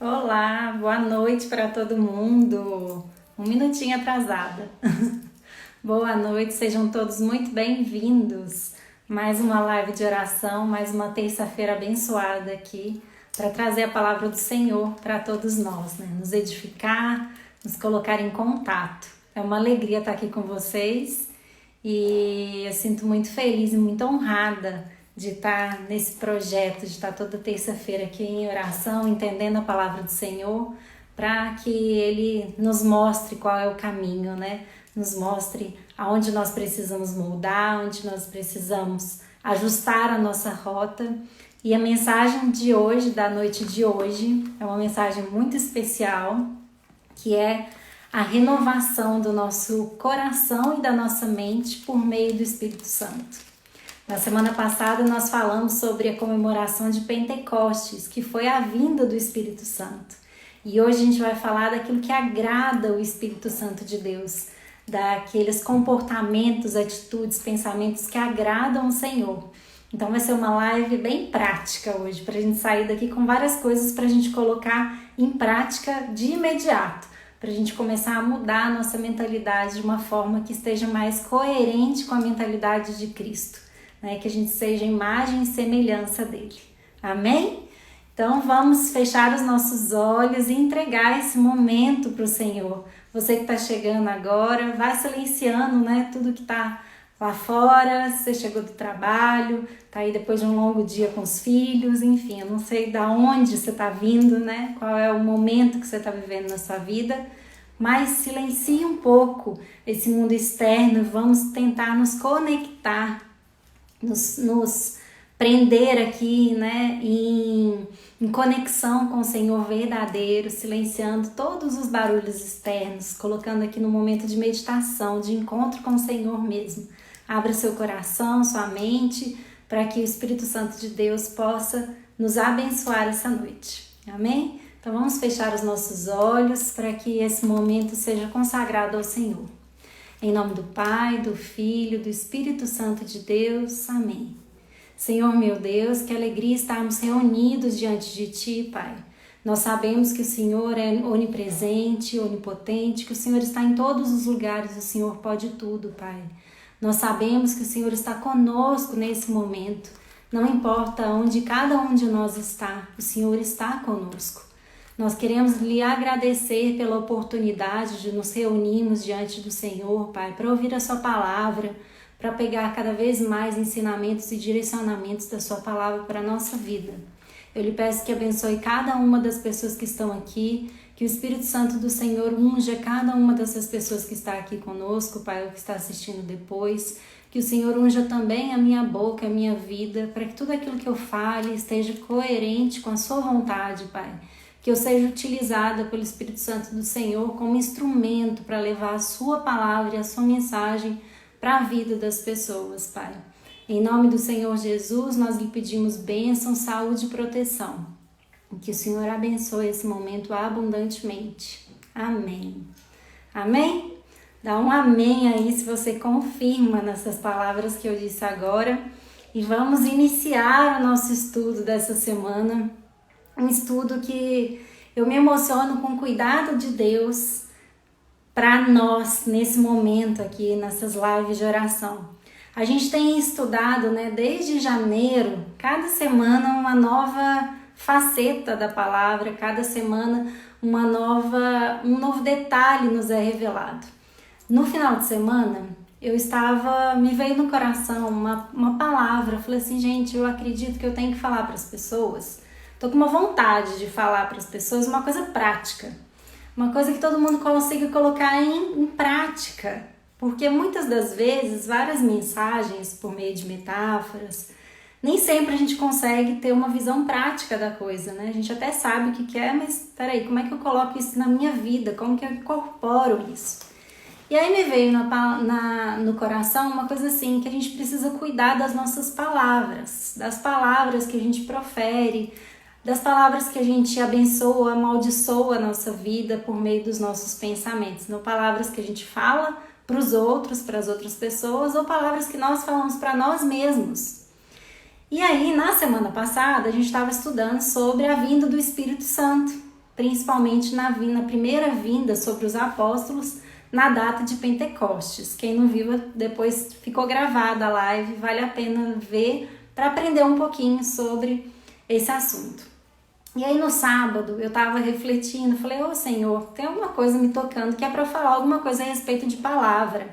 Olá, boa noite para todo mundo. Um minutinho atrasada. Boa noite, sejam todos muito bem-vindos. Mais uma live de oração, mais uma terça-feira abençoada aqui para trazer a palavra do Senhor para todos nós, né? Nos edificar, nos colocar em contato. É uma alegria estar aqui com vocês e eu sinto muito feliz e muito honrada de estar nesse projeto, de estar toda terça-feira aqui em oração, entendendo a palavra do Senhor, para que Ele nos mostre qual é o caminho, né? Nos mostre aonde nós precisamos moldar, onde nós precisamos ajustar a nossa rota. E a mensagem de hoje, da noite de hoje, é uma mensagem muito especial, que é a renovação do nosso coração e da nossa mente por meio do Espírito Santo. Na semana passada nós falamos sobre a comemoração de Pentecostes, que foi a vinda do Espírito Santo. E hoje a gente vai falar daquilo que agrada o Espírito Santo de Deus, daqueles comportamentos, atitudes, pensamentos que agradam o Senhor. Então vai ser uma live bem prática hoje, para a gente sair daqui com várias coisas para a gente colocar em prática de imediato, para a gente começar a mudar a nossa mentalidade de uma forma que esteja mais coerente com a mentalidade de Cristo. Né, que a gente seja imagem e semelhança dele. Amém? Então vamos fechar os nossos olhos e entregar esse momento para o Senhor. Você que está chegando agora, vai silenciando, né, tudo que está lá fora. Você chegou do trabalho, está aí depois de um longo dia com os filhos, enfim, eu não sei de onde você está vindo, né, qual é o momento que você está vivendo na sua vida, mas silencie um pouco esse mundo externo e vamos tentar nos conectar, nos prender aqui, né, em conexão com o Senhor verdadeiro, silenciando todos os barulhos externos, colocando aqui no momento de meditação, de encontro com o Senhor mesmo. Abra seu coração, sua mente, para que o Espírito Santo de Deus possa nos abençoar essa noite. Amém? Então vamos fechar os nossos olhos para que esse momento seja consagrado ao Senhor. Em nome do Pai, do Filho, do Espírito Santo de Deus. Amém. Senhor meu Deus, que alegria estarmos reunidos diante de Ti, Pai. Nós sabemos que o Senhor é onipresente, onipotente, que o Senhor está em todos os lugares, o Senhor pode tudo, Pai. Nós sabemos que o Senhor está conosco nesse momento. Não importa onde cada um de nós está, o Senhor está conosco. Nós queremos lhe agradecer pela oportunidade de nos reunirmos diante do Senhor, Pai, para ouvir a sua palavra, para pegar cada vez mais ensinamentos e direcionamentos da sua palavra para a nossa vida. Eu lhe peço que abençoe cada uma das pessoas que estão aqui, que o Espírito Santo do Senhor unja cada uma dessas pessoas que está aqui conosco, Pai, ou que está assistindo depois, que o Senhor unja também a minha boca, a minha vida, para que tudo aquilo que eu fale esteja coerente com a sua vontade, Pai. Que eu seja utilizada pelo Espírito Santo do Senhor como instrumento para levar a sua palavra e a sua mensagem para a vida das pessoas, Pai. Em nome do Senhor Jesus, nós lhe pedimos bênção, saúde e proteção. Que o Senhor abençoe esse momento abundantemente. Amém. Amém? Dá um amém aí se você confirma nessas palavras que eu disse agora. E vamos iniciar o nosso estudo dessa semana. Um estudo que eu me emociono com o cuidado de Deus para nós nesse momento aqui, nessas lives de oração. A gente tem estudado, né, desde janeiro, cada semana uma nova faceta da palavra, cada semana um novo detalhe nos é revelado. No final de semana, me veio no coração uma palavra, eu falei assim, gente, eu acredito que eu tenho que falar para as pessoas. Tô com uma vontade de falar para as pessoas uma coisa prática, uma coisa que todo mundo consiga colocar em prática, porque muitas das vezes, várias mensagens por meio de metáforas, nem sempre a gente consegue ter uma visão prática da coisa, né? A gente até sabe o que quer, mas peraí, como é que eu coloco isso na minha vida? Como que eu incorporo isso? E aí me veio no coração uma coisa assim, que a gente precisa cuidar das nossas palavras, das palavras que a gente profere, das palavras que a gente abençoa, amaldiçoa a nossa vida por meio dos nossos pensamentos. Não palavras que a gente fala para os outros, para as outras pessoas, ou palavras que nós falamos para nós mesmos. E aí, na semana passada, a gente estava estudando sobre a vinda do Espírito Santo. principalmente na primeira vinda sobre os apóstolos, na data de Pentecostes. Quem não viu, depois ficou gravada a live, vale a pena ver para aprender um pouquinho sobre esse assunto. E aí no sábado eu estava refletindo, falei, ô Senhor, tem alguma coisa me tocando que é para falar alguma coisa a respeito de palavra,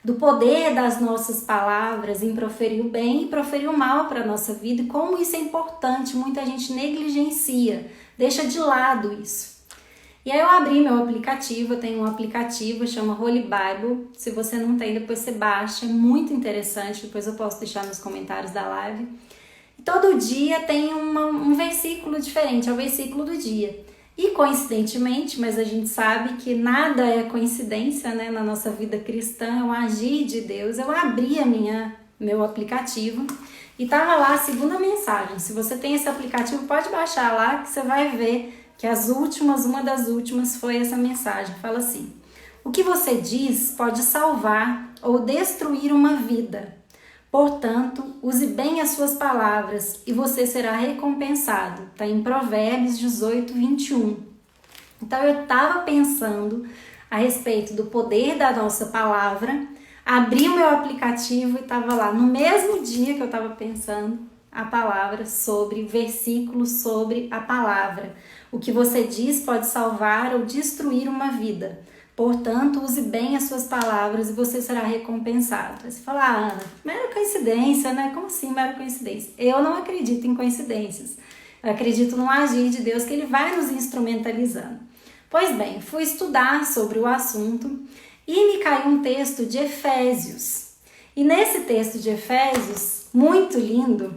do poder das nossas palavras em proferir o bem e proferir o mal para a nossa vida e como isso é importante, muita gente negligencia, deixa de lado isso. E aí eu abri meu aplicativo, eu tenho um aplicativo, chama Holy Bible, se você não tem, depois você baixa, é muito interessante, depois eu posso deixar nos comentários da live. E todo dia tem um versículo diferente, é o versículo do dia. E coincidentemente, mas a gente sabe que nada é coincidência, né, na nossa vida cristã, é um agir de Deus. Eu abri meu aplicativo e tava lá a segunda mensagem. Se você tem esse aplicativo, pode baixar lá que você vai ver que uma das últimas foi essa mensagem. Fala assim: o que você diz pode salvar ou destruir uma vida. Portanto, use bem as suas palavras e você será recompensado. Está em Provérbios 18, 21. Então eu estava pensando a respeito do poder da nossa palavra, abri o meu aplicativo e estava lá, no mesmo dia que eu estava pensando, a palavra versículos sobre a palavra. O que você diz pode salvar ou destruir uma vida. Portanto, use bem as suas palavras e você será recompensado. Aí você fala, Ana, mera coincidência, né? Como assim mera coincidência? Eu não acredito em coincidências. Eu acredito no agir de Deus, que Ele vai nos instrumentalizando. Pois bem, fui estudar sobre o assunto e me caiu um texto de Efésios. E nesse texto de Efésios, muito lindo,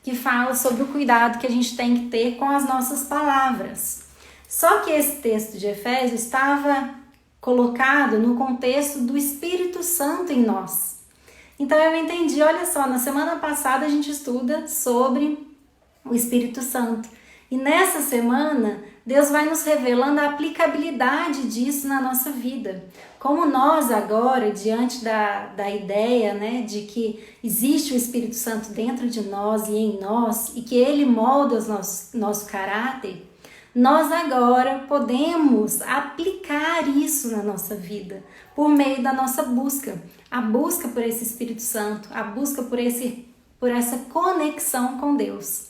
que fala sobre o cuidado que a gente tem que ter com as nossas palavras. Só que esse texto de Efésios estava colocado no contexto do Espírito Santo em nós. Então eu entendi, olha só, na semana passada a gente estuda sobre o Espírito Santo. E nessa semana, Deus vai nos revelando a aplicabilidade disso na nossa vida. Como nós agora, diante da ideia, né, de que existe o Espírito Santo dentro de nós e em nós, e que Ele molda o nosso caráter, nós agora podemos aplicar isso na nossa vida por meio da nossa busca. A busca por esse Espírito Santo, a busca por essa conexão com Deus.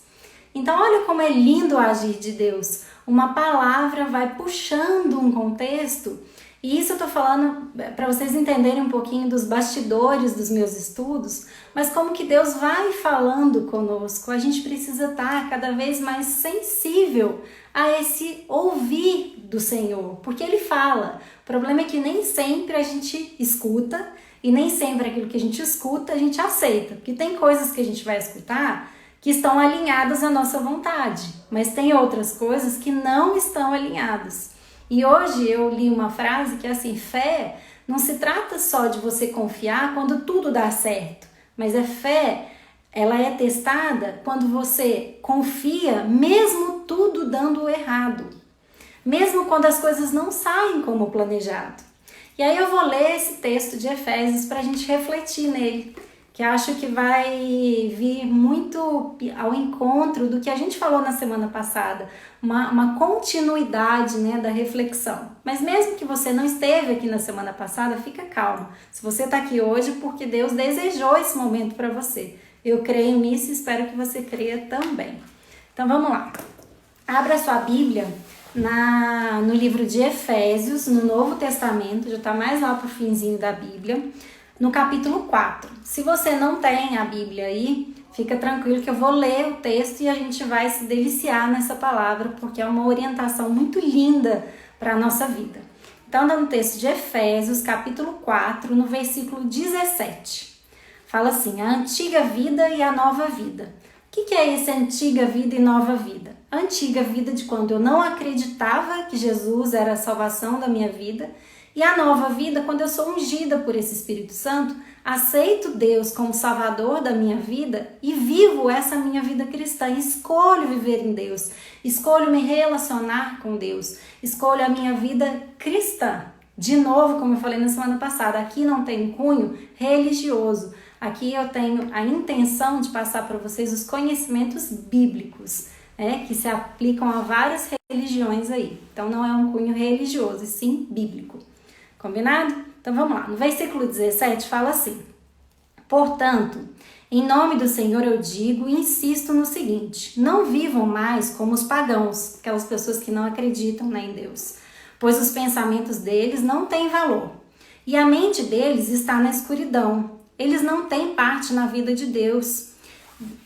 Então olha como é lindo o agir de Deus. Uma palavra vai puxando um contexto, e isso eu tô falando para vocês entenderem um pouquinho dos bastidores dos meus estudos, mas como que Deus vai falando conosco, a gente precisa estar cada vez mais sensível a esse ouvir do Senhor, porque Ele fala. O problema é que nem sempre a gente escuta, e nem sempre aquilo que a gente escuta a gente aceita, porque tem coisas que a gente vai escutar que estão alinhadas à nossa vontade, mas tem outras coisas que não estão alinhadas. E hoje eu li uma frase que é assim: fé não se trata só de você confiar quando tudo dá certo, mas a fé, ela é testada quando você confia mesmo tudo dando errado, mesmo quando as coisas não saem como planejado. E aí eu vou ler esse texto de Efésios para a gente refletir nele, que acho que vai vir muito ao encontro do que a gente falou na semana passada, uma continuidade, né, da reflexão. Mas mesmo que você não esteve aqui na semana passada, fica calmo. Se você está aqui hoje, porque Deus desejou esse momento para você. Eu creio nisso e espero que você creia também. Então vamos lá. Abra sua Bíblia no livro de Efésios, no Novo Testamento, já está mais lá para o finzinho da Bíblia, no capítulo 4. Se você não tem a Bíblia aí, fica tranquilo que eu vou ler o texto e a gente vai se deliciar nessa palavra, porque é uma orientação muito linda para a nossa vida. Então, no texto de Efésios, capítulo 4, no versículo 17. Fala assim: a antiga vida e a nova vida. O que é essa antiga vida e nova vida? A antiga vida de quando eu não acreditava que Jesus era a salvação da minha vida, e a nova vida quando eu sou ungida por esse Espírito Santo, aceito Deus como Salvador da minha vida e vivo essa minha vida cristã, escolho viver em Deus, escolho me relacionar com Deus, escolho a minha vida cristã. De novo, como eu falei na semana passada, aqui não tem cunho religioso. Aqui eu tenho a intenção de passar para vocês os conhecimentos bíblicos. que se aplicam a várias religiões aí. Então não é um cunho religioso, e sim bíblico. Combinado? Então vamos lá. No versículo 17 fala assim: portanto, em nome do Senhor eu digo e insisto no seguinte: não vivam mais como os pagãos, aquelas pessoas que não acreditam, em Deus, pois os pensamentos deles não têm valor e a mente deles está na escuridão. Eles não têm parte na vida de Deus,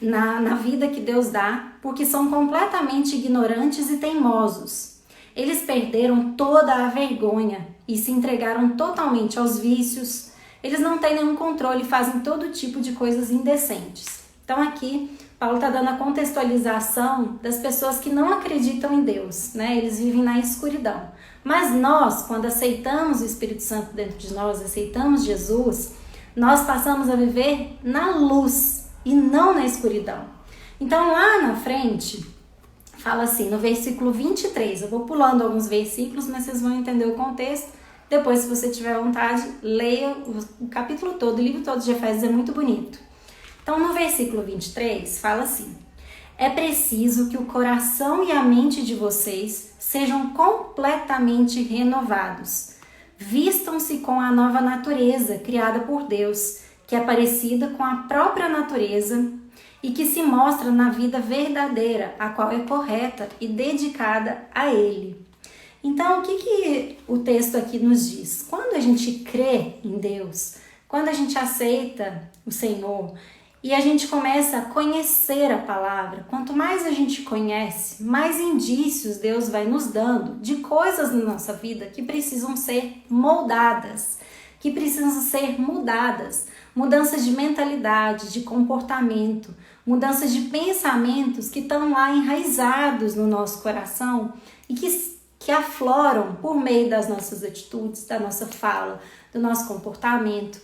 na vida que Deus dá, porque são completamente ignorantes e teimosos. Eles perderam toda a vergonha e se entregaram totalmente aos vícios. Eles não têm nenhum controle e fazem todo tipo de coisas indecentes. Então aqui, Paulo está dando a contextualização das pessoas que não acreditam em Deus, Eles vivem na escuridão. Mas nós, quando aceitamos o Espírito Santo dentro de nós, aceitamos Jesus, nós passamos a viver na luz e não na escuridão. Então lá na frente, fala assim, no versículo 23, eu vou pulando alguns versículos, mas vocês vão entender o contexto. Depois, se você tiver vontade, leia o capítulo todo, o livro todo de Efésios é muito bonito. Então, no versículo 23, fala assim: é preciso que o coração e a mente de vocês sejam completamente renovados. Vistam-se com a nova natureza criada por Deus, que é parecida com a própria natureza e que se mostra na vida verdadeira, a qual é correta e dedicada a Ele. Então, o que o texto aqui nos diz? Quando a gente crê em Deus, quando a gente aceita o Senhor e a gente começa a conhecer a palavra, quanto mais a gente conhece, mais indícios Deus vai nos dando de coisas na nossa vida que precisam ser moldadas, que precisam ser mudadas. Mudanças de mentalidade, de comportamento, mudanças de pensamentos que estão lá enraizados no nosso coração e que afloram por meio das nossas atitudes, da nossa fala, do nosso comportamento,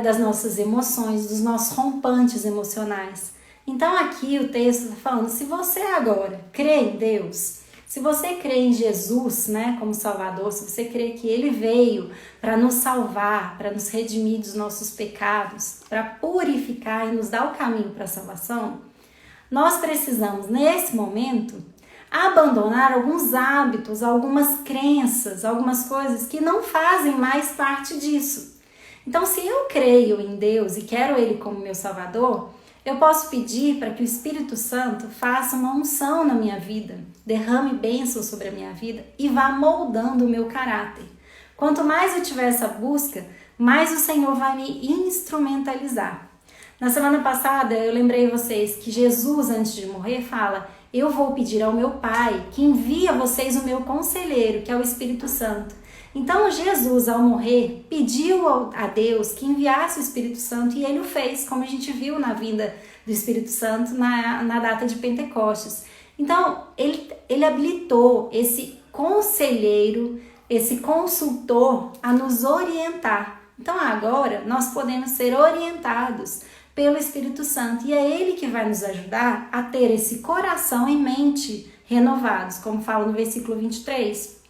das nossas emoções, dos nossos rompantes emocionais. Então aqui o texto está falando, se você agora crê em Deus, se você crê em Jesus, como Salvador, se você crê que Ele veio para nos salvar, para nos redimir dos nossos pecados, para purificar e nos dar o caminho para a salvação, nós precisamos, nesse momento, abandonar alguns hábitos, algumas crenças, algumas coisas que não fazem mais parte disso. Então, se eu creio em Deus e quero Ele como meu Salvador, eu posso pedir para que o Espírito Santo faça uma unção na minha vida, derrame bênçãos sobre a minha vida e vá moldando o meu caráter. Quanto mais eu tiver essa busca, mais o Senhor vai me instrumentalizar. Na semana passada, eu lembrei vocês que Jesus, antes de morrer, fala: eu vou pedir ao meu Pai que envie a vocês o meu conselheiro, que é o Espírito Santo. Então Jesus, ao morrer, pediu a Deus que enviasse o Espírito Santo e Ele o fez, como a gente viu na vinda do Espírito Santo na data de Pentecostes. Então, ele habilitou esse conselheiro, esse consultor a nos orientar. Então agora nós podemos ser orientados pelo Espírito Santo e é Ele que vai nos ajudar a ter esse coração e mente renovados, como fala no versículo 23.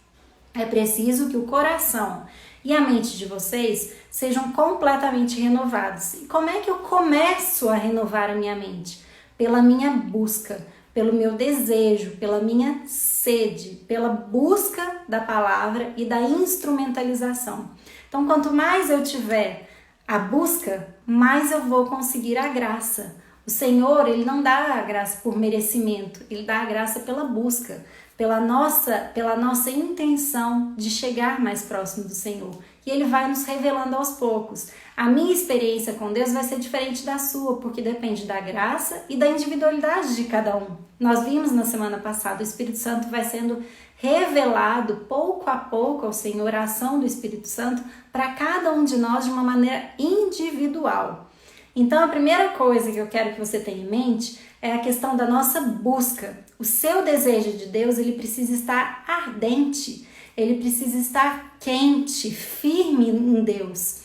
É preciso que o coração e a mente de vocês sejam completamente renovados. E como é que eu começo a renovar a minha mente? Pela minha busca, pelo meu desejo, pela minha sede, pela busca da palavra e da instrumentalização. Então, quanto mais eu tiver a busca, mais eu vou conseguir a graça. O Senhor, Ele não dá a graça por merecimento, Ele dá a graça pela busca, pela nossa intenção de chegar mais próximo do Senhor. E Ele vai nos revelando aos poucos. A minha experiência com Deus vai ser diferente da sua, porque depende da graça e da individualidade de cada um. Nós vimos na semana passada, o Espírito Santo vai sendo revelado pouco a pouco ao Senhor, a ação do Espírito Santo, para cada um de nós de uma maneira individual. Então, a primeira coisa que eu quero que você tenha em mente é a questão da nossa busca. O seu desejo de Deus, ele precisa estar ardente, ele precisa estar quente, firme em Deus.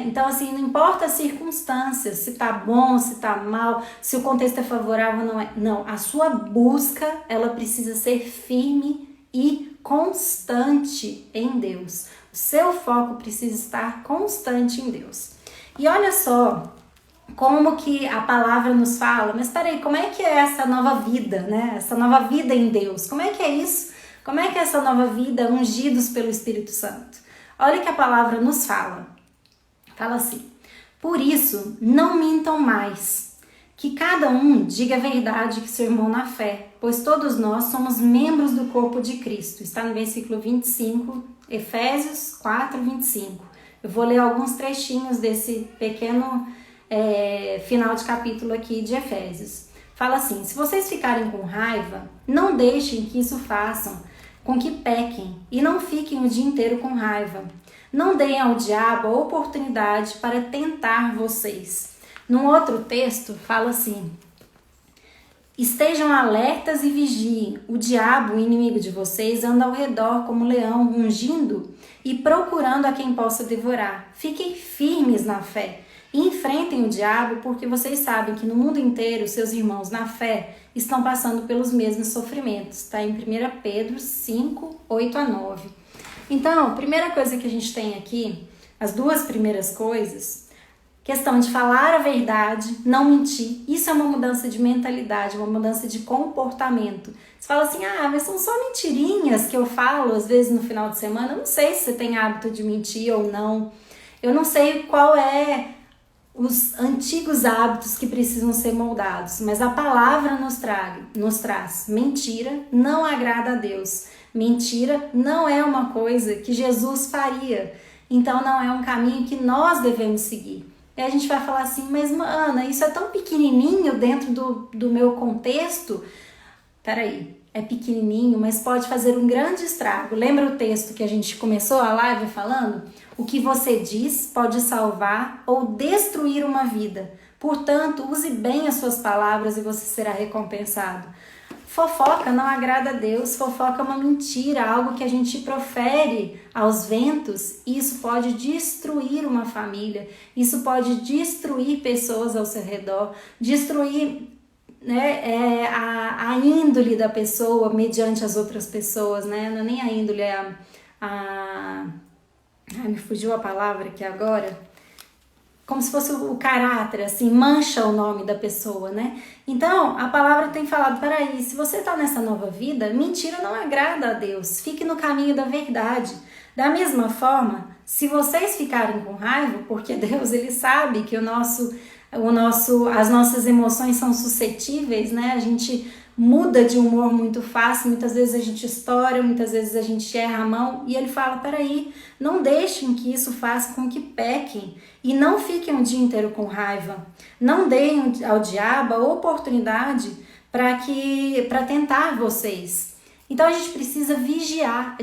Então, assim, não importa as circunstâncias, se tá bom, se tá mal, se o contexto é favorável ou não é. Não, a sua busca, ela precisa ser firme e constante em Deus. O seu foco precisa estar constante em Deus. E olha só como que a palavra nos fala, mas peraí, como é que é essa nova vida, né? Essa nova vida em Deus, como é que é isso? Como é que é essa nova vida ungidos pelo Espírito Santo? Olha o que a palavra nos fala. Fala assim: por isso, não mintam mais, que cada um diga a verdade que seu irmão na fé, pois todos nós somos membros do corpo de Cristo. Está no versículo 25, Efésios 4, 25. Eu vou ler alguns trechinhos desse pequeno final de capítulo aqui de Efésios. Fala assim: se vocês ficarem com raiva, não deixem que isso façam com que pequem, e não fiquem o dia inteiro com raiva. Não deem ao diabo a oportunidade para tentar vocês. Num outro texto, fala assim: estejam alertas e vigiem. O diabo, o inimigo de vocês, anda ao redor como um leão, rugindo e procurando a quem possa devorar. Fiquem firmes na fé e enfrentem o diabo, porque vocês sabem que no mundo inteiro seus irmãos na fé estão passando pelos mesmos sofrimentos. Está em 1 Pedro 5, 8 a 9. Então, a primeira coisa que a gente tem aqui, as duas primeiras coisas, questão de falar a verdade, não mentir. Isso é uma mudança de mentalidade, uma mudança de comportamento. Você fala assim: mas são só mentirinhas que eu falo às vezes no final de semana. Eu não sei se você tem hábito de mentir ou não. Eu não sei qual é os antigos hábitos que precisam ser moldados, mas a palavra nos traz: mentira não agrada a Deus. Mentira não é uma coisa que Jesus faria. Então não é um caminho que nós devemos seguir. E a gente vai falar assim: mas Ana, isso é tão pequenininho dentro do meu contexto. Peraí, é pequenininho, mas pode fazer um grande estrago. Lembra o texto que a gente começou a live falando? O que você diz pode salvar ou destruir uma vida. Portanto, use bem as suas palavras e você será recompensado. Fofoca não agrada a Deus. Fofoca é uma mentira, algo que a gente profere aos ventos, e isso pode destruir uma família, isso pode destruir pessoas ao seu redor, destruir a índole da pessoa mediante as outras pessoas, né? Não é nem a índole, me fugiu a palavra aqui agora. Como se fosse o caráter, assim, mancha o nome da pessoa, né? Então, a palavra tem falado: peraí, se você está nessa nova vida, mentira não agrada a Deus. Fique no caminho da verdade. Da mesma forma, se vocês ficarem com raiva, porque Deus, ele sabe que as nossas emoções são suscetíveis, né? A gente muda de humor muito fácil, muitas vezes a gente estoura, muitas vezes a gente erra a mão, e ele fala: peraí, não deixem que isso faça com que pequem, e não fiquem o dia inteiro com raiva. Não deem ao diabo a oportunidade para tentar vocês. Então a gente precisa vigiar,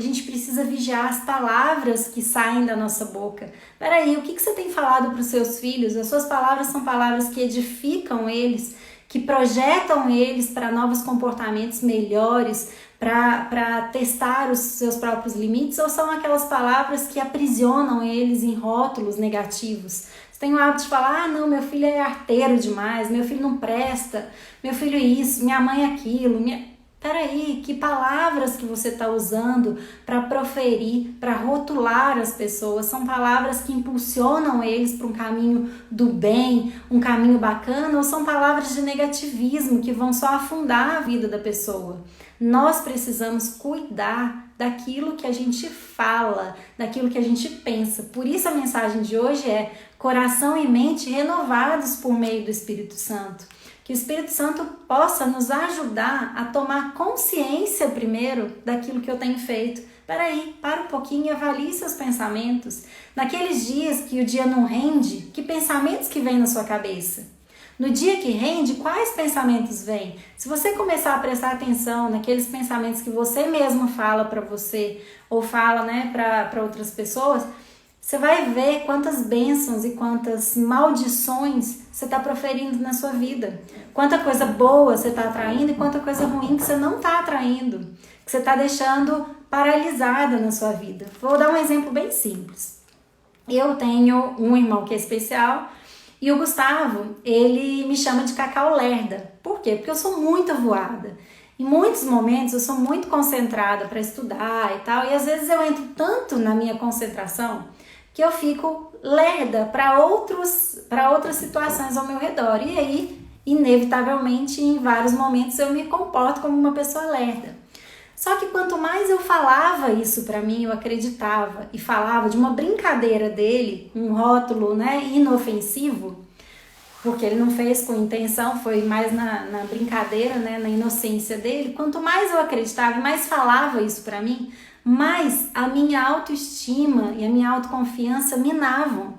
as palavras que saem da nossa boca. Peraí, o que você tem falado para os seus filhos? As suas palavras são palavras que edificam eles, que projetam eles para novos comportamentos melhores, para testar os seus próprios limites, ou são aquelas palavras que aprisionam eles em rótulos negativos? Você tem o hábito de falar: não, meu filho é arteiro demais, meu filho não presta, meu filho isso, minha mãe aquilo, Peraí, que palavras que você está usando para proferir, para rotular as pessoas? São palavras que impulsionam eles para um caminho do bem, um caminho bacana, ou são palavras de negativismo que vão só afundar a vida da pessoa? Nós precisamos cuidar daquilo que a gente fala, daquilo que a gente pensa. Por isso a mensagem de hoje é: coração e mente renovados por meio do Espírito Santo. Que o Espírito Santo possa nos ajudar a tomar consciência primeiro daquilo que eu tenho feito. Peraí, para um pouquinho e avalie seus pensamentos. Naqueles dias que o dia não rende, que pensamentos que vêm na sua cabeça? No dia que rende, quais pensamentos vêm? Se você começar a prestar atenção naqueles pensamentos que você mesmo fala para você, ou fala, né, para outras pessoas, você vai ver quantas bênçãos e quantas maldições você está proferindo na sua vida. Quanta coisa boa você está atraindo e quanta coisa ruim que você não está atraindo, que você está deixando paralisada na sua vida. Vou dar um exemplo bem simples. Eu tenho um irmão que é especial e o Gustavo, ele me chama de Cacau Lerda. Por quê? Porque eu sou muito voada. Em muitos momentos eu sou muito concentrada para estudar e tal, e às vezes eu entro tanto na minha concentração que eu fico lerda para outras situações ao meu redor. E aí, inevitavelmente, em vários momentos eu me comporto como uma pessoa lerda. Só que quanto mais eu falava isso para mim, eu acreditava e falava de uma brincadeira dele, um rótulo, né, inofensivo, porque ele não fez com intenção, foi mais na brincadeira, né, na inocência dele. Quanto mais eu acreditava e mais falava isso para mim, mais a minha autoestima e a minha autoconfiança minavam.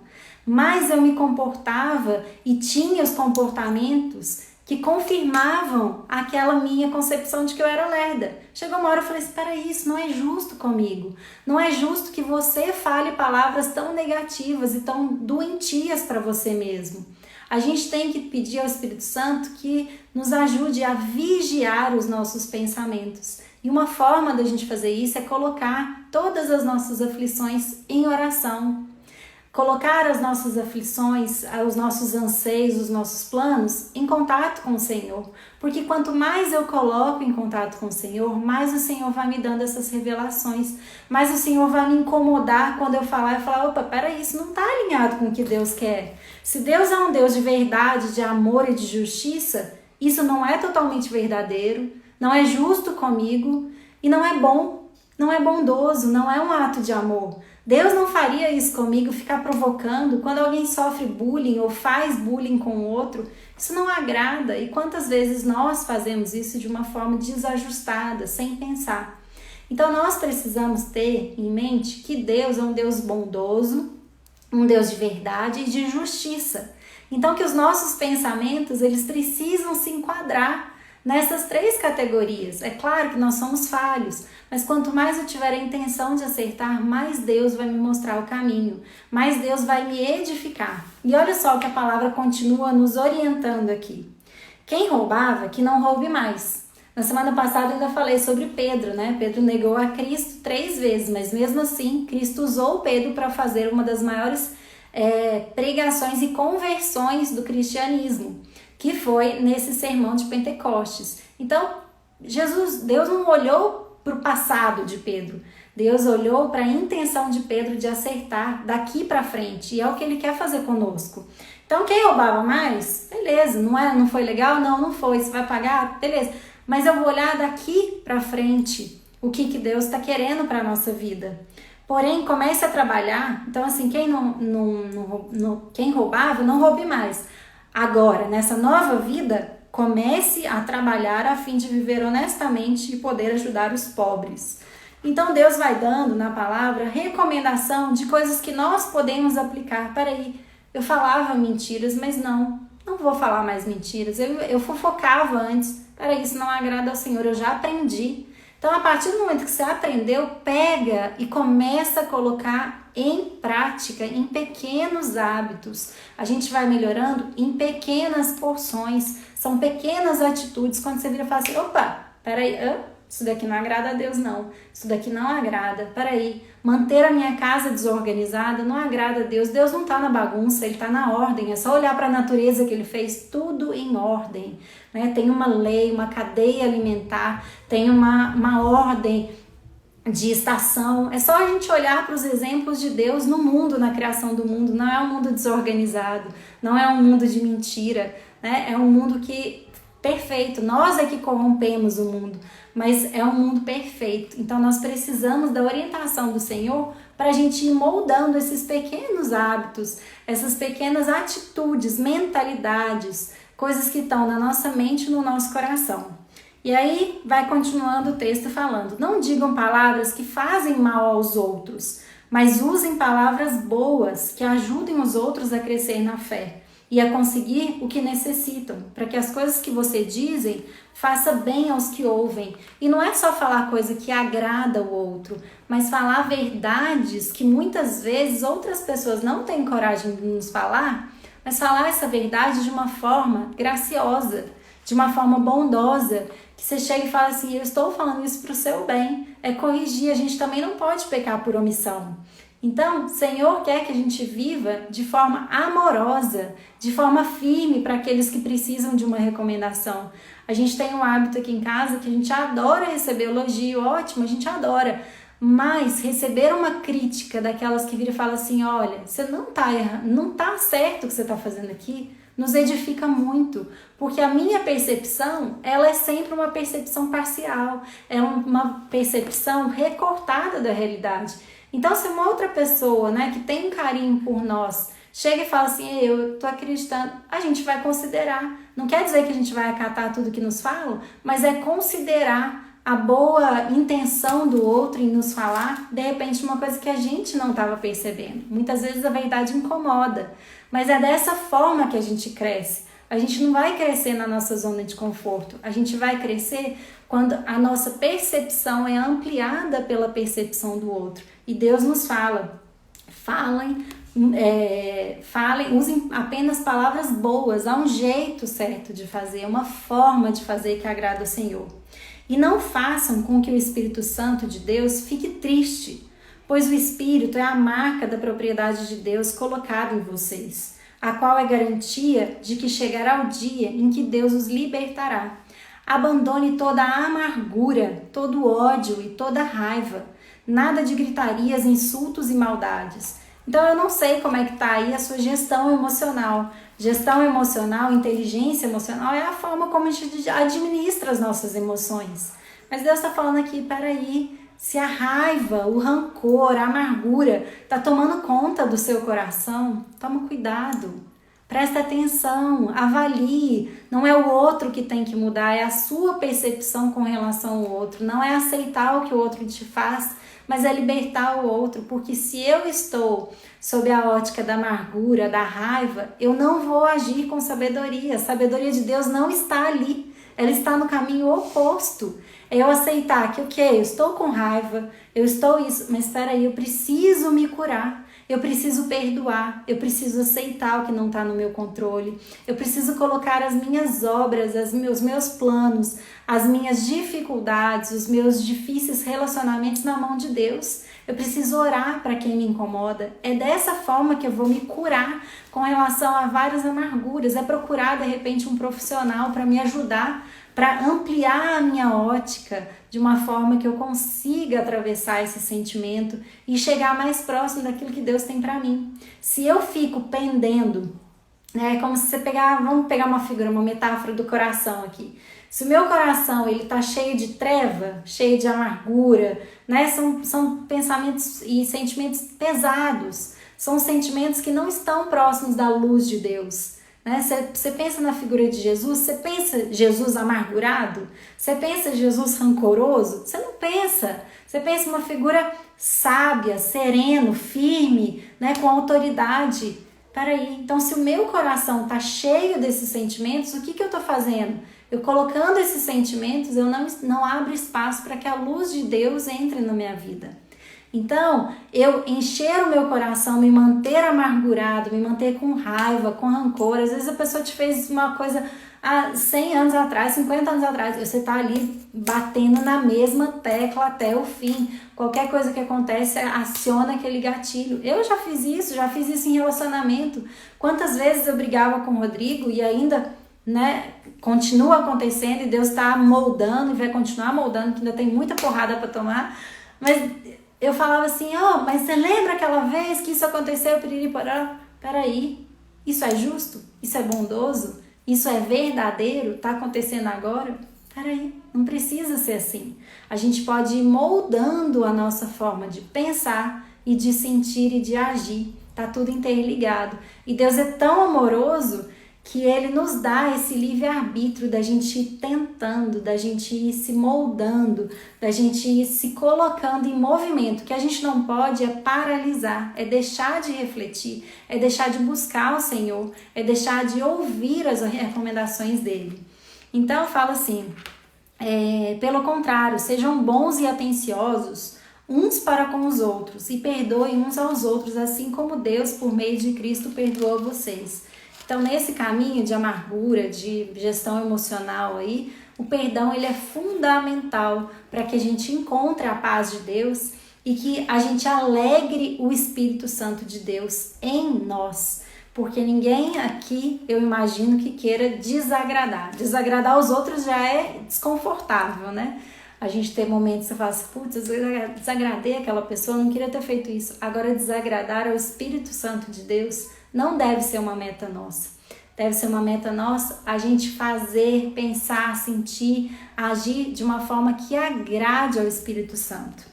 Mais eu me comportava e tinha os comportamentos que confirmavam aquela minha concepção de que eu era lerda. Chegou uma hora eu falei assim, peraí, isso não é justo comigo. Não é justo que você fale palavras tão negativas e tão doentias para você mesmo. A gente tem que pedir ao Espírito Santo que nos ajude a vigiar os nossos pensamentos. E uma forma da gente fazer isso é colocar todas as nossas aflições em oração. Colocar as nossas aflições, os nossos anseios, os nossos planos em contato com o Senhor. Porque quanto mais eu coloco em contato com o Senhor, mais o Senhor vai me dando essas revelações. Mais o Senhor vai me incomodar quando eu falar, opa, peraí, isso não está alinhado com o que Deus quer. Se Deus é um Deus de verdade, de amor e de justiça, isso não é totalmente verdadeiro, não é justo comigo e não é bom, não é bondoso, não é um ato de amor. Deus não faria isso comigo, ficar provocando. Quando alguém sofre bullying ou faz bullying com o outro, isso não agrada. E quantas vezes nós fazemos isso de uma forma desajustada, sem pensar. Então nós precisamos ter em mente que Deus é um Deus bondoso, um Deus de verdade e de justiça. Então que os nossos pensamentos, eles precisam se enquadrar nessas três categorias. É claro que nós somos falhos, mas quanto mais eu tiver a intenção de acertar, mais Deus vai me mostrar o caminho, mais Deus vai me edificar. E olha só que a palavra continua nos orientando aqui. Quem roubava, que não roube mais. Na semana passada eu ainda falei sobre Pedro, né? Pedro negou a Cristo 3 vezes, mas mesmo assim, Cristo usou Pedro para fazer uma das maiores pregações e conversões do cristianismo, que foi nesse sermão de Pentecostes. Então, Deus não olhou para o passado de Pedro, Deus olhou para a intenção de Pedro de acertar daqui para frente, e é o que ele quer fazer conosco. Então, quem roubava mais, beleza, não foi legal? Não foi, você vai pagar? Beleza, mas eu vou olhar daqui para frente o que Deus está querendo para a nossa vida. Porém, comece a trabalhar. Então, assim, quem roubava, não roube mais. Agora, nessa nova vida, comece a trabalhar a fim de viver honestamente e poder ajudar os pobres. Então, Deus vai dando na palavra recomendação de coisas que nós podemos aplicar. Peraí, eu falava mentiras, mas não vou falar mais mentiras. Eu fofocava antes. Peraí, isso não agrada ao Senhor, eu já aprendi. Então, a partir do momento que você aprendeu, pega e começa a colocar em prática, em pequenos hábitos. A gente vai melhorando em pequenas porções. São pequenas atitudes. Quando você vira e fala assim, opa, peraí, isso daqui não agrada a Deus, não. Isso daqui não agrada. Peraí, manter a minha casa desorganizada não agrada a Deus. Deus não está na bagunça, Ele está na ordem. É só olhar para a natureza que Ele fez, tudo em ordem. Né? Tem uma lei, uma cadeia alimentar, tem uma ordem de estação. É só a gente olhar para os exemplos de Deus no mundo, na criação do mundo. Não é um mundo desorganizado, não é um mundo de mentira, né? É um mundo perfeito. Nós é que corrompemos o mundo, mas é um mundo perfeito. Então nós precisamos da orientação do Senhor para a gente ir moldando esses pequenos hábitos, essas pequenas atitudes, mentalidades, coisas que estão na nossa mente e no nosso coração. E aí vai continuando o texto falando, não digam palavras que fazem mal aos outros, mas usem palavras boas que ajudem os outros a crescer na fé e a conseguir o que necessitam, para que as coisas que você dizem faça bem aos que ouvem. E não é só falar coisa que agrada o outro, mas falar verdades que muitas vezes outras pessoas não têm coragem de nos falar, mas falar essa verdade de uma forma graciosa, de uma forma bondosa, que você chega e fala assim, eu estou falando isso para o seu bem, é corrigir, a gente também não pode pecar por omissão. Então, o Senhor quer que a gente viva de forma amorosa, de forma firme para aqueles que precisam de uma recomendação. A gente tem um hábito aqui em casa que a gente adora receber elogio, ótimo, a gente adora. Mas receber uma crítica daquelas que viram e falam assim, olha, você não tá errando, não tá certo o que você tá fazendo aqui, nos edifica muito, porque a minha percepção, ela é sempre uma percepção parcial, é uma percepção recortada da realidade. Então, se uma outra pessoa, né, que tem um carinho por nós, chega e fala assim, eu tô acreditando, a gente vai considerar. Não quer dizer que a gente vai acatar tudo que nos falam, mas é considerar a boa intenção do outro em nos falar, de repente, uma coisa que a gente não estava percebendo. Muitas vezes a verdade incomoda, mas é dessa forma que a gente cresce. A gente não vai crescer na nossa zona de conforto, a gente vai crescer quando a nossa percepção é ampliada pela percepção do outro. E Deus nos fala, falem, usem apenas palavras boas, há um jeito certo de fazer, uma forma de fazer que agrada ao Senhor. E não façam com que o Espírito Santo de Deus fique triste, pois o Espírito é a marca da propriedade de Deus colocada em vocês, a qual é garantia de que chegará o dia em que Deus os libertará. Abandone toda a amargura, todo o ódio e toda a raiva, nada de gritarias, insultos e maldades. Então eu não sei como é que está aí a sua gestão emocional. Gestão emocional, inteligência emocional é a forma como a gente administra as nossas emoções. Mas Deus está falando aqui, peraí, se a raiva, o rancor, a amargura está tomando conta do seu coração, toma cuidado. Presta atenção, avalie. Não é o outro que tem que mudar, é a sua percepção com relação ao outro. Não é aceitar o que o outro te faz, mas é libertar o outro. Porque se eu estou sob a ótica da amargura, da raiva, eu não vou agir com sabedoria. A sabedoria de Deus não está ali. Ela está no caminho oposto. É eu aceitar que, ok, eu estou com raiva, eu estou isso, mas espera aí, eu preciso me curar. Eu preciso perdoar, eu preciso aceitar o que não está no meu controle, eu preciso colocar as minhas obras, os meus planos, as minhas dificuldades, os meus difíceis relacionamentos na mão de Deus. Eu preciso orar para quem me incomoda. É dessa forma que eu vou me curar com relação a várias amarguras. É procurar, de repente, um profissional para me ajudar, para ampliar a minha ótica de uma forma que eu consiga atravessar esse sentimento e chegar mais próximo daquilo que Deus tem para mim. Se eu fico pendendo, é como se você vamos pegar uma figura, uma metáfora do coração aqui. Se o meu coração ele tá cheio de treva, cheio de amargura, né? São pensamentos e sentimentos pesados, são sentimentos que não estão próximos da luz de Deus. Você pensa na figura de Jesus, você pensa Jesus amargurado? Você pensa Jesus rancoroso? Você não pensa. Você pensa uma figura sábia, sereno, firme, né, com autoridade. Peraí, então se o meu coração está cheio desses sentimentos, o que eu estou fazendo? Eu colocando esses sentimentos, eu não abro espaço para que a luz de Deus entre na minha vida. Então, eu encher o meu coração, me manter amargurado, me manter com raiva, com rancor. Às vezes a pessoa te fez uma coisa há 100 anos atrás, 50 anos atrás. Você tá ali batendo na mesma tecla até o fim. Qualquer coisa que acontece, aciona aquele gatilho. Eu já fiz isso em relacionamento. Quantas vezes eu brigava com o Rodrigo e ainda, né, continua acontecendo e Deus está moldando e vai continuar moldando, que ainda tem muita porrada para tomar. Mas eu falava assim, mas você lembra aquela vez que isso aconteceu? Peraí, isso é justo? Isso é bondoso? Isso é verdadeiro? Tá acontecendo agora? Peraí, não precisa ser assim. A gente pode ir moldando a nossa forma de pensar e de sentir e de agir. Tá tudo interligado. E Deus é tão amoroso que Ele nos dá esse livre-arbítrio da gente ir tentando, da gente ir se moldando, da gente ir se colocando em movimento. O que a gente não pode é paralisar, é deixar de refletir, é deixar de buscar o Senhor, é deixar de ouvir as recomendações dEle. Então eu falo assim, pelo contrário, sejam bons e atenciosos uns para com os outros e perdoem uns aos outros, assim como Deus, por meio de Cristo, perdoou vocês. Então, nesse caminho de amargura, de gestão emocional aí, o perdão ele é fundamental para que a gente encontre a paz de Deus e que a gente alegre o Espírito Santo de Deus em nós. Porque ninguém aqui, eu imagino, que queira desagradar. Desagradar os outros já é desconfortável, né? A gente tem momentos que você fala assim, putz, eu desagradei aquela pessoa, não queria ter feito isso. Agora, desagradar ao Espírito Santo de Deus não deve ser uma meta nossa. Deve ser uma meta nossa a gente fazer, pensar, sentir, agir de uma forma que agrade ao Espírito Santo.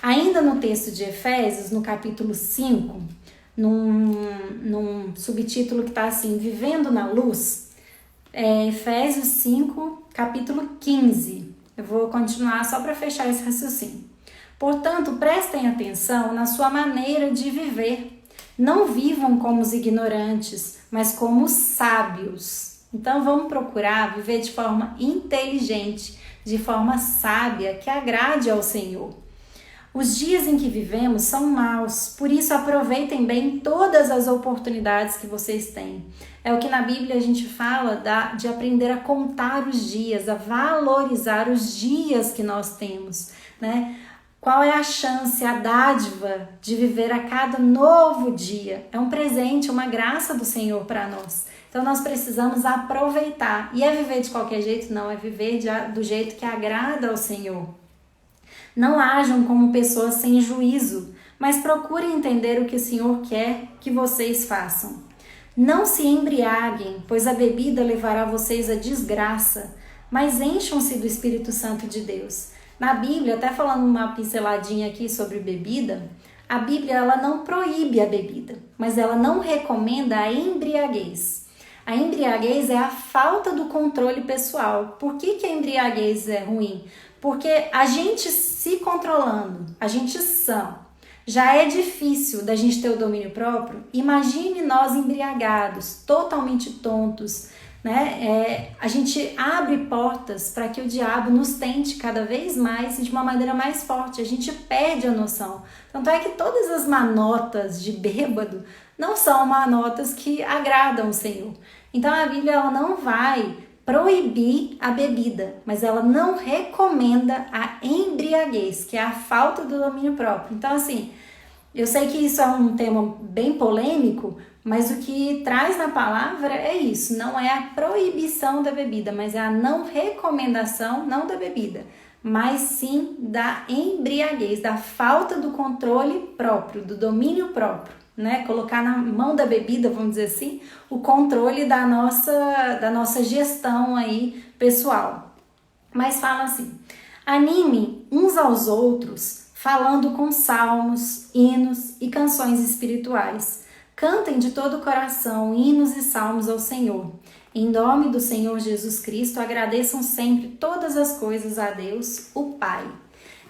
Ainda no texto de Efésios, no capítulo 5, num subtítulo que está assim, Vivendo na Luz, Efésios 5, capítulo 15. Eu vou continuar só para fechar esse raciocínio. Portanto, prestem atenção na sua maneira de viver. Não vivam como os ignorantes, mas como os sábios. Então, vamos procurar viver de forma inteligente, de forma sábia, que agrade ao Senhor. Os dias em que vivemos são maus, por isso aproveitem bem todas as oportunidades que vocês têm. É o que na Bíblia a gente fala de aprender a contar os dias, a valorizar os dias que nós temos, né? Qual é a chance, a dádiva de viver a cada novo dia? É um presente, uma graça do Senhor para nós. Então nós precisamos aproveitar. E é viver de qualquer jeito? Não, é viver do jeito que agrada ao Senhor. Não ajam como pessoas sem juízo, mas procurem entender o que o Senhor quer que vocês façam. Não se embriaguem, pois a bebida levará vocês à desgraça, mas encham-se do Espírito Santo de Deus. Na Bíblia, até falando uma pinceladinha aqui sobre bebida, a Bíblia ela não proíbe a bebida, mas ela não recomenda a embriaguez. A embriaguez é a falta do controle pessoal. Por que a embriaguez é ruim? Porque a gente se controlando, a gente sã, já é difícil da gente ter o domínio próprio. Imagine nós embriagados, totalmente tontos, né? A gente abre portas para que o diabo nos tente cada vez mais e de uma maneira mais forte. A gente perde a noção. Tanto é que todas as manotas de bêbado não são manotas que agradam o Senhor. Então a Bíblia ela não vai proibir a bebida, mas ela não recomenda a embriaguez, que é a falta do domínio próprio. Então, assim, eu sei que isso é um tema bem polêmico, mas o que traz na palavra é isso, não é a proibição da bebida, mas é a não recomendação, não da bebida, mas sim da embriaguez, da falta do controle próprio, do domínio próprio. Né? Colocar na mão da bebida, vamos dizer assim, o controle da nossa gestão aí pessoal. Mas fala assim, anime uns aos outros falando com salmos, hinos e canções espirituais. Cantem de todo o coração hinos e salmos ao Senhor. Em nome do Senhor Jesus Cristo, agradeçam sempre todas as coisas a Deus, o Pai.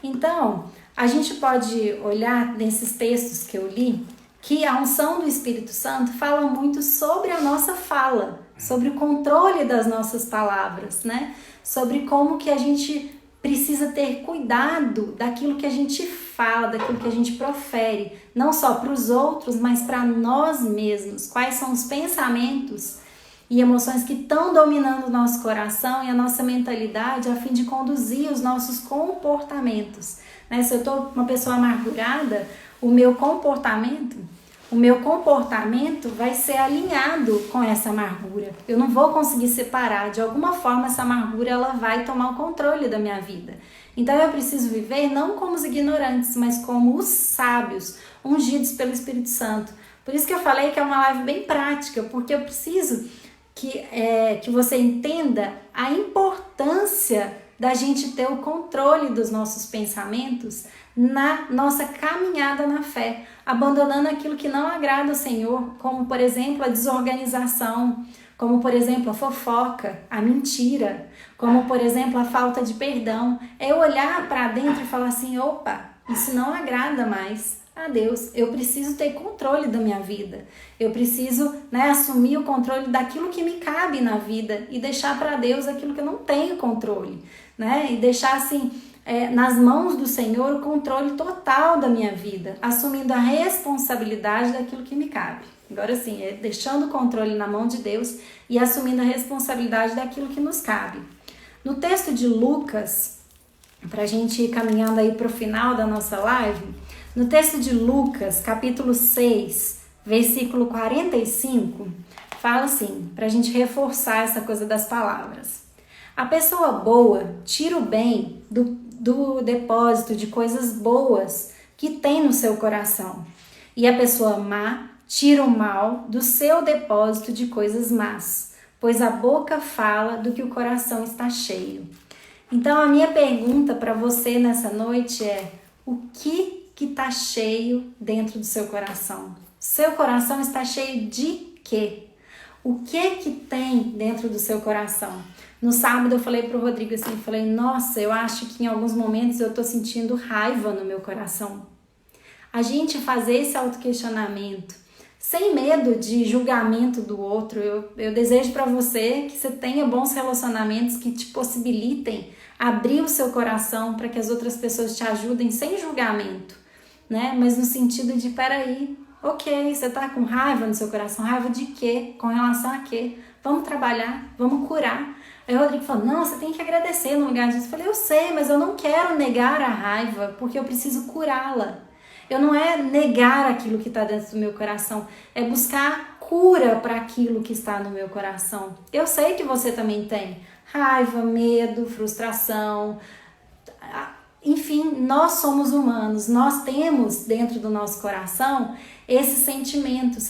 Então, a gente pode olhar nesses textos que eu li, que a unção do Espírito Santo fala muito sobre a nossa fala, sobre o controle das nossas palavras, né? Sobre como que a gente precisa ter cuidado daquilo que a gente fala, daquilo que a gente profere, não só para os outros, mas para nós mesmos. Quais são os pensamentos e emoções que estão dominando o nosso coração e a nossa mentalidade a fim de conduzir os nossos comportamentos, né? Se eu estou uma pessoa amargurada, o meu comportamento vai ser alinhado com essa amargura. Eu não vou conseguir separar. De alguma forma, essa amargura ela vai tomar o controle da minha vida. Então, eu preciso viver não como os ignorantes, mas como os sábios, ungidos pelo Espírito Santo. Por isso que eu falei que é uma live bem prática, porque eu preciso que você entenda a importância da gente ter o controle dos nossos pensamentos na nossa caminhada na fé, abandonando aquilo que não agrada ao Senhor, como por exemplo a desorganização, como por exemplo a fofoca, a mentira, como por exemplo a falta de perdão. É eu olhar para dentro e falar assim, opa, isso não agrada mais a Deus, eu preciso ter controle da minha vida, eu preciso, assumir o controle daquilo que me cabe na vida e deixar para Deus aquilo que eu não tenho controle, e deixar assim nas mãos do Senhor o controle total da minha vida, assumindo a responsabilidade daquilo que me cabe. Agora sim, deixando o controle na mão de Deus e assumindo a responsabilidade daquilo que nos cabe. No texto de Lucas, para a gente ir caminhando aí para o final da nossa live, no texto de Lucas, capítulo 6, versículo 45, fala assim, para a gente reforçar essa coisa das palavras. A pessoa boa tira o bem do depósito de coisas boas que tem no seu coração. E a pessoa má tira o mal do seu depósito de coisas más, pois a boca fala do que o coração está cheio. Então a minha pergunta para você nessa noite é: o que está cheio dentro do seu coração? Seu coração está cheio de quê? O que tem dentro do seu coração? No sábado eu falei pro Rodrigo assim, nossa, eu acho que em alguns momentos eu tô sentindo raiva no meu coração. A gente fazer esse autoquestionamento, sem medo de julgamento do outro, eu desejo para você que você tenha bons relacionamentos que te possibilitem abrir o seu coração para que as outras pessoas te ajudem sem julgamento, né? Mas no sentido de, peraí, ok, você tá com raiva no seu coração, raiva de quê? Com relação a quê? Vamos trabalhar, vamos curar. Aí o Rodrigo falou, não, você tem que agradecer no lugar disso. Eu falei, eu sei, mas eu não quero negar a raiva, porque eu preciso curá-la. Eu não é negar aquilo que está dentro do meu coração, é buscar cura para aquilo que está no meu coração. Eu sei que você também tem raiva, medo, frustração, enfim, nós somos humanos, nós temos dentro do nosso coração esses sentimentos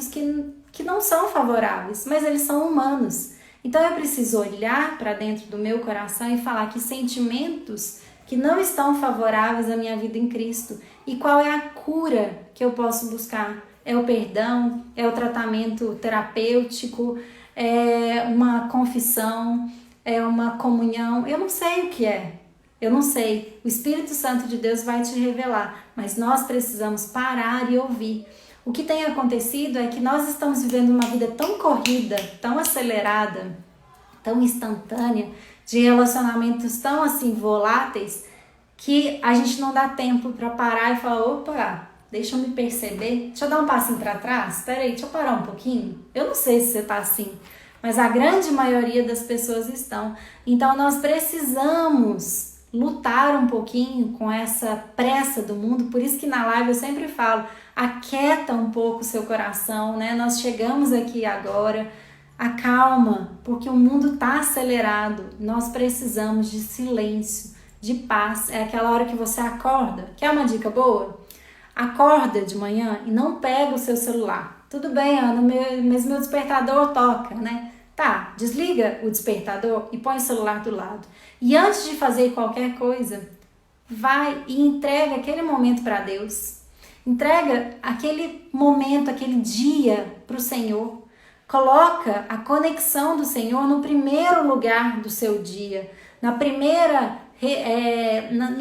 que não são favoráveis, mas eles são humanos. Então eu preciso olhar para dentro do meu coração e falar que sentimentos que não estão favoráveis à minha vida em Cristo. E qual é a cura que eu posso buscar? É o perdão? É o tratamento terapêutico? É uma confissão? É uma comunhão? Eu não sei o que é. Eu não sei. O Espírito Santo de Deus vai te revelar. Mas nós precisamos parar e ouvir. O que tem acontecido é que nós estamos vivendo uma vida tão corrida, tão acelerada, tão instantânea, de relacionamentos tão assim voláteis, que a gente não dá tempo para parar e falar, opa, deixa eu me perceber, deixa eu dar um passinho para trás, peraí, deixa eu parar um pouquinho. Eu não sei se você tá assim, mas a grande maioria das pessoas estão. Então nós precisamos lutar um pouquinho com essa pressa do mundo, por isso que na live eu sempre falo, aquieta um pouco o seu coração, né? Nós chegamos aqui agora, acalma, porque o mundo tá acelerado, nós precisamos de silêncio, de paz. É aquela hora que você acorda. Quer uma dica boa? Acorda de manhã e não pega o seu celular. Tudo bem, Ana, mas meu despertador toca, né? Tá, desliga o despertador e põe o celular do lado. E antes de fazer qualquer coisa, vai e entrega aquele momento para Deus. Entrega aquele momento, aquele dia para o Senhor. Coloca a conexão do Senhor no primeiro lugar do seu dia, no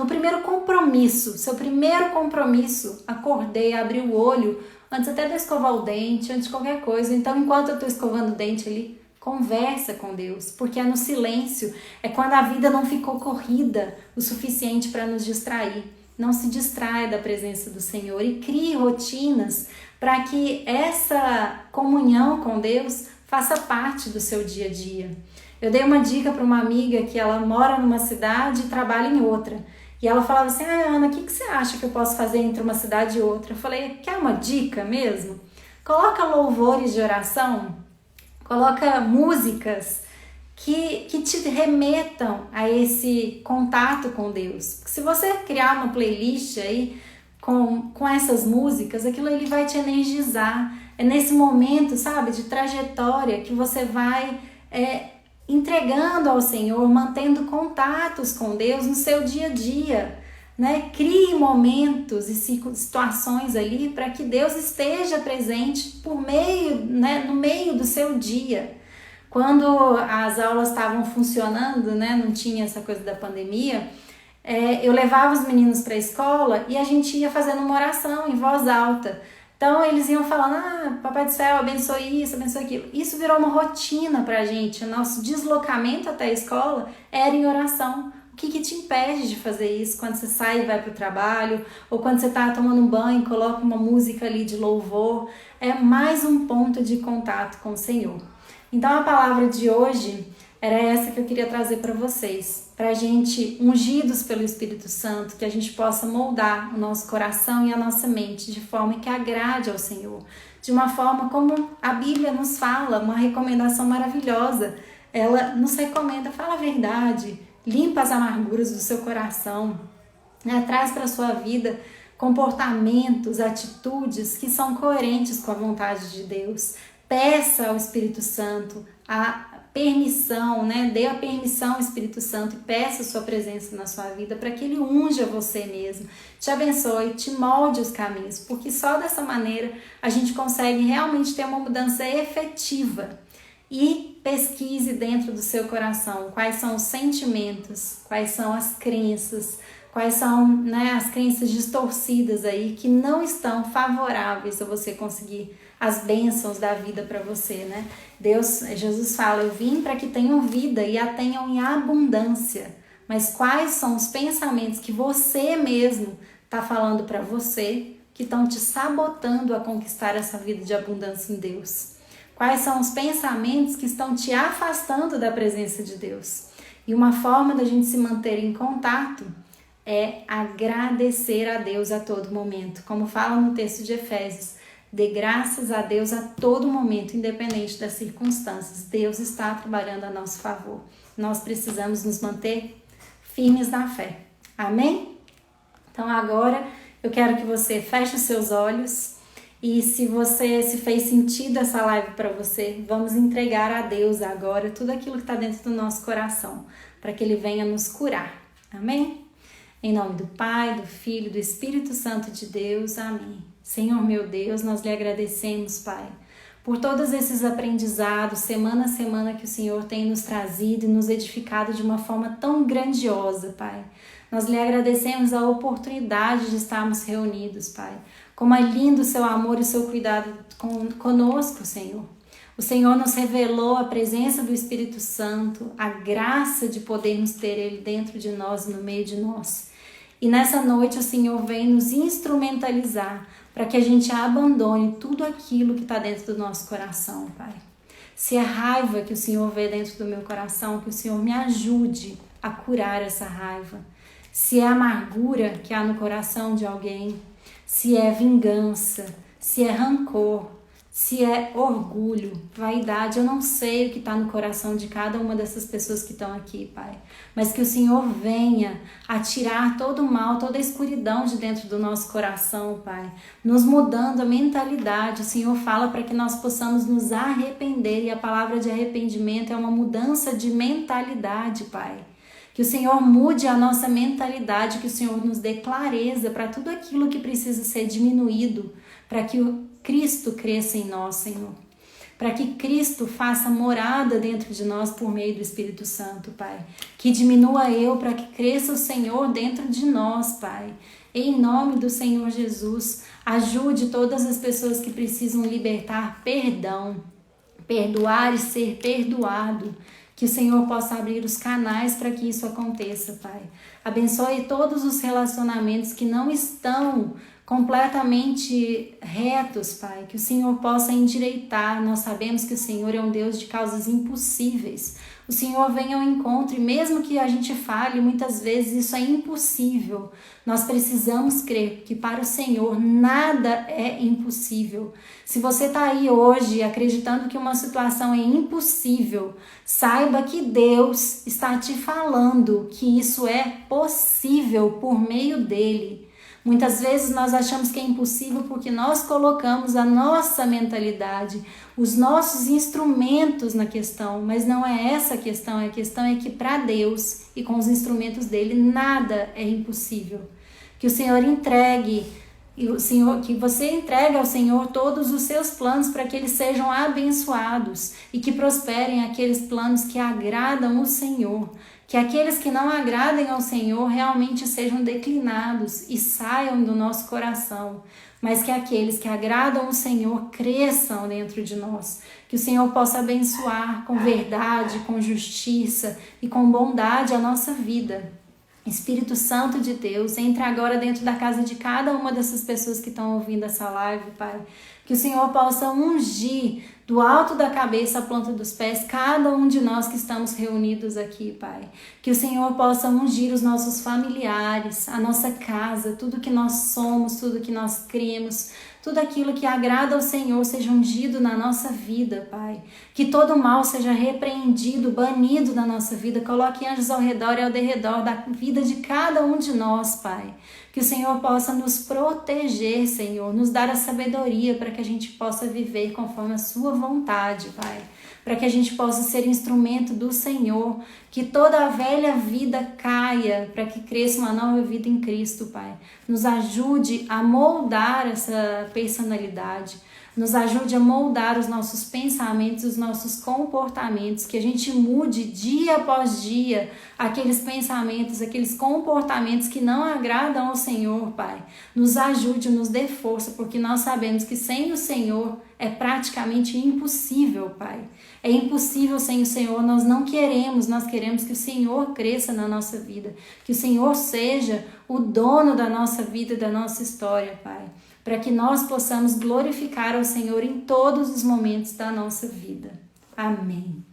primeiro compromisso, seu primeiro compromisso. Acordei, abri o olho, antes até de escovar o dente, antes de qualquer coisa. Então, enquanto eu estou escovando o dente ali, conversa com Deus, porque é no silêncio, é quando a vida não ficou corrida o suficiente para nos distrair. Não se distraia da presença do Senhor e crie rotinas para que essa comunhão com Deus faça parte do seu dia a dia. Eu dei uma dica para uma amiga que ela mora numa cidade e trabalha em outra. E ela falava assim, Ana, o que você acha que eu posso fazer entre uma cidade e outra? Eu falei, quer uma dica mesmo? Coloca louvores de oração, coloca músicas que te remetam a esse contato com Deus. Porque se você criar uma playlist aí com essas músicas, aquilo ali vai te energizar. É nesse momento, sabe, de trajetória que você vai entregando ao Senhor, mantendo contatos com Deus no seu dia a dia, né? Crie momentos e situações ali para que Deus esteja presente por meio, né, no meio do seu dia. Quando as aulas estavam funcionando, né, não tinha essa coisa da pandemia, eu levava os meninos para a escola e a gente ia fazendo uma oração em voz alta. Então eles iam falando, Papai do Céu, abençoe isso, abençoe aquilo. Isso virou uma rotina pra gente. O nosso deslocamento até a escola era em oração. O que te impede de fazer isso quando você sai e vai pro trabalho? Ou quando você tá tomando um banho e coloca uma música ali de louvor? É mais um ponto de contato com o Senhor. Então a palavra de hoje era essa que eu queria trazer para vocês, para a gente, ungidos pelo Espírito Santo, que a gente possa moldar o nosso coração e a nossa mente de forma que agrade ao Senhor, de uma forma como a Bíblia nos fala, uma recomendação maravilhosa. Ela nos recomenda, fala a verdade, limpa as amarguras do seu coração, né? Traz para a sua vida comportamentos, atitudes que são coerentes com a vontade de Deus. Peça ao Espírito Santo a permissão, né? Dê a permissão ao Espírito Santo e peça a sua presença na sua vida para que Ele unja você mesmo, te abençoe, te molde os caminhos, porque só dessa maneira a gente consegue realmente ter uma mudança efetiva. E pesquise dentro do seu coração quais são os sentimentos, quais são as crenças, quais são, né, as crenças distorcidas aí que não estão favoráveis a você conseguir as bênçãos da vida para você, né? Jesus fala, eu vim para que tenham vida e a tenham em abundância. Mas quais são os pensamentos que você mesmo está falando para você que estão te sabotando a conquistar essa vida de abundância em Deus? Quais são os pensamentos que estão te afastando da presença de Deus? E uma forma da gente se manter em contato é agradecer a Deus a todo momento. Como fala no texto de Efésios, dê graças a Deus a todo momento, independente das circunstâncias. Deus está trabalhando a nosso favor. Nós precisamos nos manter firmes na fé. Amém? Então agora eu quero que você feche os seus olhos e se fez sentido essa live para você, vamos entregar a Deus agora tudo aquilo que está dentro do nosso coração, para que Ele venha nos curar. Amém? Em nome do Pai, do Filho e do Espírito Santo de Deus. Amém. Senhor meu Deus, nós lhe agradecemos, Pai, por todos esses aprendizados, semana a semana que o Senhor tem nos trazido e nos edificado de uma forma tão grandiosa, Pai. Nós lhe agradecemos a oportunidade de estarmos reunidos, Pai. Como é lindo o seu amor e o seu cuidado conosco, Senhor. O Senhor nos revelou a presença do Espírito Santo, a graça de podermos ter Ele dentro de nós e no meio de nós. E nessa noite o Senhor vem nos instrumentalizar para que a gente abandone tudo aquilo que está dentro do nosso coração, Pai. Se é raiva que o Senhor vê dentro do meu coração, que o Senhor me ajude a curar essa raiva. Se é amargura que há no coração de alguém, se é vingança, se é rancor, se é orgulho, vaidade, eu não sei o que está no coração de cada uma dessas pessoas que estão aqui, Pai. Mas que o Senhor venha a tirar todo o mal, toda a escuridão de dentro do nosso coração, Pai. Nos mudando a mentalidade. O Senhor fala para que nós possamos nos arrepender. E a palavra de arrependimento é uma mudança de mentalidade, Pai. Que o Senhor mude a nossa mentalidade, que o Senhor nos dê clareza para tudo aquilo que precisa ser diminuído, para que o Cristo cresça em nós, Senhor. Para que Cristo faça morada dentro de nós por meio do Espírito Santo, Pai. Que diminua eu para que cresça o Senhor dentro de nós, Pai. Em nome do Senhor Jesus, ajude todas as pessoas que precisam libertar perdão, perdoar e ser perdoado. Que o Senhor possa abrir os canais para que isso aconteça, Pai. Abençoe todos os relacionamentos que não estão completamente retos, Pai. Que o Senhor possa endireitar. Nós sabemos que o Senhor é um Deus de causas impossíveis. O Senhor vem ao encontro e mesmo que a gente fale, muitas vezes isso é impossível. Nós precisamos crer que para o Senhor nada é impossível. Se você está aí hoje acreditando que uma situação é impossível, saiba que Deus está te falando que isso é possível por meio dele. Muitas vezes nós achamos que é impossível porque nós colocamos a nossa mentalidade, os nossos instrumentos na questão, mas não é essa a questão é que para Deus e com os instrumentos dele nada é impossível. Que o Senhor entregue, que você entregue ao Senhor todos os seus planos para que eles sejam abençoados e que prosperem aqueles planos que agradam o Senhor. Que aqueles que não agradem ao Senhor realmente sejam declinados e saiam do nosso coração, mas que aqueles que agradam o Senhor cresçam dentro de nós. Que o Senhor possa abençoar com verdade, com justiça e com bondade a nossa vida. Espírito Santo de Deus, entre agora dentro da casa de cada uma dessas pessoas que estão ouvindo essa live, Pai. Que Que o Senhor possa ungir do alto da cabeça à planta dos pés cada um de nós que estamos reunidos aqui, Pai. Que o Senhor possa ungir os nossos familiares, a nossa casa, tudo que nós somos, tudo que nós cremos, tudo aquilo que agrada ao Senhor seja ungido na nossa vida, Pai. Que todo mal seja repreendido, banido da nossa vida. Coloque anjos ao redor e ao derredor da vida de cada um de nós, Pai. Que o Senhor possa nos proteger, Senhor, nos dar a sabedoria para que a gente possa viver conforme a sua vontade, Pai. Para que a gente possa ser instrumento do Senhor, que toda a velha vida caia, para que cresça uma nova vida em Cristo, Pai. Nos ajude a moldar essa personalidade, nos ajude a moldar os nossos pensamentos, os nossos comportamentos, que a gente mude dia após dia aqueles pensamentos, aqueles comportamentos que não agradam ao Senhor, Pai. Nos ajude, nos dê força, porque nós sabemos que sem o Senhor é praticamente impossível, Pai. É impossível sem o Senhor, nós não queremos, nós queremos que o Senhor cresça na nossa vida, que o Senhor seja o dono da nossa vida e da nossa história, Pai, para que nós possamos glorificar ao Senhor em todos os momentos da nossa vida. Amém.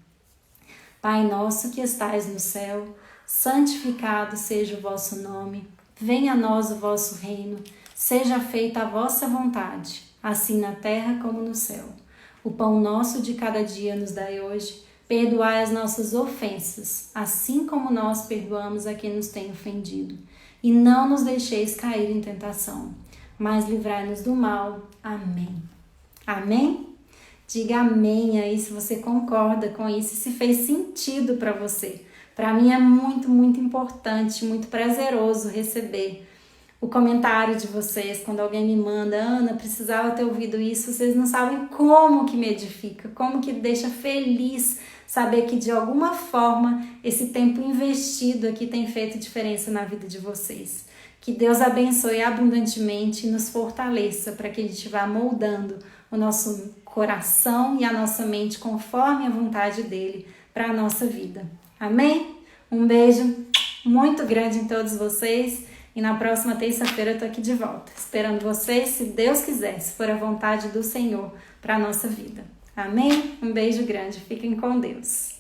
Pai nosso que estais no céu, santificado seja o vosso nome, venha a nós o vosso reino, seja feita a vossa vontade, assim na terra como no céu. O pão nosso de cada dia nos dai hoje, perdoai as nossas ofensas, assim como nós perdoamos a quem nos tem ofendido. E não nos deixeis cair em tentação, mas livrai-nos do mal. Amém. Amém? Diga amém aí se você concorda com isso e se fez sentido para você. Para mim é muito, muito importante, muito prazeroso receber o comentário de vocês, quando alguém me manda: Ana, precisava ter ouvido isso. Vocês não sabem como que me edifica, como que deixa feliz saber que de alguma forma esse tempo investido aqui tem feito diferença na vida de vocês. Que Deus abençoe abundantemente e nos fortaleça para que a gente vá moldando o nosso coração e a nossa mente conforme a vontade dele para a nossa vida. Amém? Um beijo muito grande em todos vocês. E na próxima terça-feira eu tô aqui de volta, esperando vocês, se Deus quiser, se for a vontade do Senhor para a nossa vida. Amém? Um beijo grande, fiquem com Deus.